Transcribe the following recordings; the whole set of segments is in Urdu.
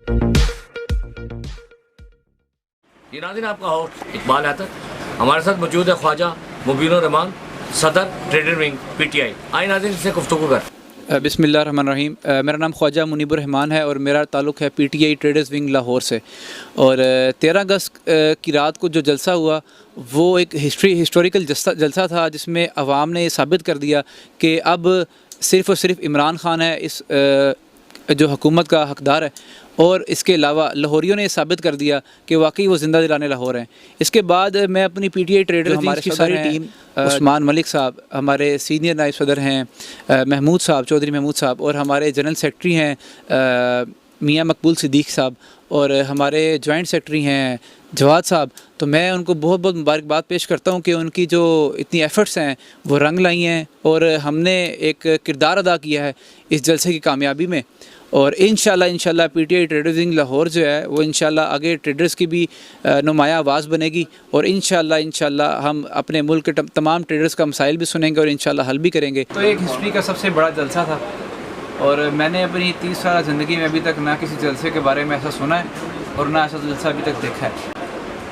یہ ناظرین آپ کا ہوسٹ اقبال حیدر، ہمارے ساتھ موجود ہے خواجہ مبین الرحمان، صدر trader wing P T I. آئے ناظرین سے گفتگو کر۔ بسم اللہ الرحمن الرحیم۔ میرا نام خواجہ منیب الرحمان ہے اور میرا تعلق ہے P T I traders wing Lahore سے۔ اور 13 اگست کی رات کو جو جلسہ ہوا وہ ایک ہسٹوریکل جلسہ تھا، جس میں عوام نے یہ ثابت کر دیا کہ اب صرف اور صرف عمران خان ہے اس جو حکومت کا حقدار ہے، اور اس کے علاوہ لاہوریوں نے یہ ثابت کر دیا کہ واقعی وہ زندہ دلانے لاہور ہیں۔ اس کے بعد میں اپنی پی ٹی آئی ٹریڈر ہمارے کی ساری ٹیم، عثمان ملک صاحب ہمارے سینئر نائب صدر ہیں، محمود صاحب چودھری محمود صاحب، اور ہمارے جنرل سیکرٹری ہیں میاں مقبول صدیق صاحب، اور ہمارے جوائنٹ سیکرٹری ہیں جواد صاحب۔ تو میں ان کو بہت بہت مبارکباد پیش کرتا ہوں کہ ان کی جو اتنی ایفرٹس ہیں وہ رنگ لائی ہیں، اور ہم نے ایک کردار ادا کیا ہے اس جلسے کی کامیابی میں۔ اور انشاءاللہ P T I traders wing Lahore جو ہے وہ انشاءاللہ آگے ٹریڈرز کی بھی نمایاں آواز بنے گی، اور انشاءاللہ ہم اپنے ملک کے تمام ٹریڈرز کا مسائل بھی سنیں گے اور انشاءاللہ حل بھی کریں گے۔ تو ایک ہسٹری کا سب سے بڑا جلسہ تھا، اور میں نے اپنی 30 سالہ زندگی میں ابھی تک نہ کسی جلسے کے بارے میں ایسا سنا ہے اور نہ ایسا جلسہ ابھی تک دیکھا ہے۔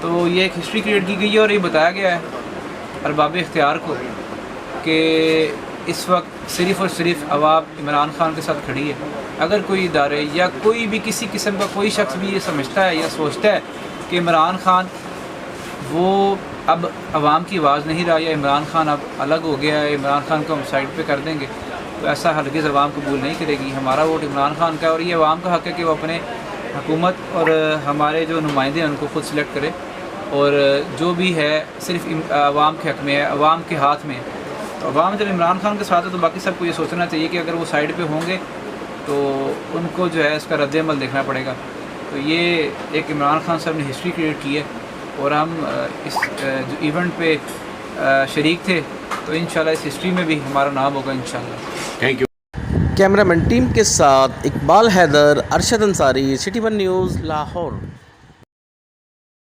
تو یہ ایک ہسٹری کریٹ کی گئی ہے، اور یہ بتایا گیا ہے ارباب اختیار کو کہ اس وقت صرف اور صرف عوام عمران خان کے ساتھ کھڑی ہے۔ اگر کوئی ادارے یا کوئی بھی کسی قسم کا کوئی شخص بھی یہ سمجھتا ہے یا سوچتا ہے کہ عمران خان وہ اب عوام کی آواز نہیں رہا، یا عمران خان اب الگ ہو گیا ہے، عمران خان کو ہم سائڈ پہ کر دیں گے، تو ایسا ہرگز عوام قبول نہیں کرے گی۔ ہمارا ووٹ عمران خان کا ہے، اور یہ عوام کا حق ہے کہ وہ اپنے حکومت اور ہمارے جو نمائندے ہیں ان کو خود سلیکٹ کرے، اور جو بھی ہے صرف عوام کے حق میں ہے، عوام کے ہاتھ میں ہے۔ تو عوام جب عمران خان کے ساتھ ہے تو باقی سب کو یہ سوچنا چاہیے کہ اگر وہ سائڈ پہ ہوں گے تو ان کو جو ہے اس کا رد عمل دیکھنا پڑے گا۔ تو یہ ایک عمران خان صاحب نے ہسٹری کریٹ کی ہے، اور ہم اس جو ایونٹ پہ شریک تھے، تو انشاءاللہ اس ہسٹری میں بھی ہمارا نام ہوگا انشاءاللہ۔ Thank you. Cameraman team کے ساتھ Iqbal Haider, Arshad Ansari, City One News Lahore.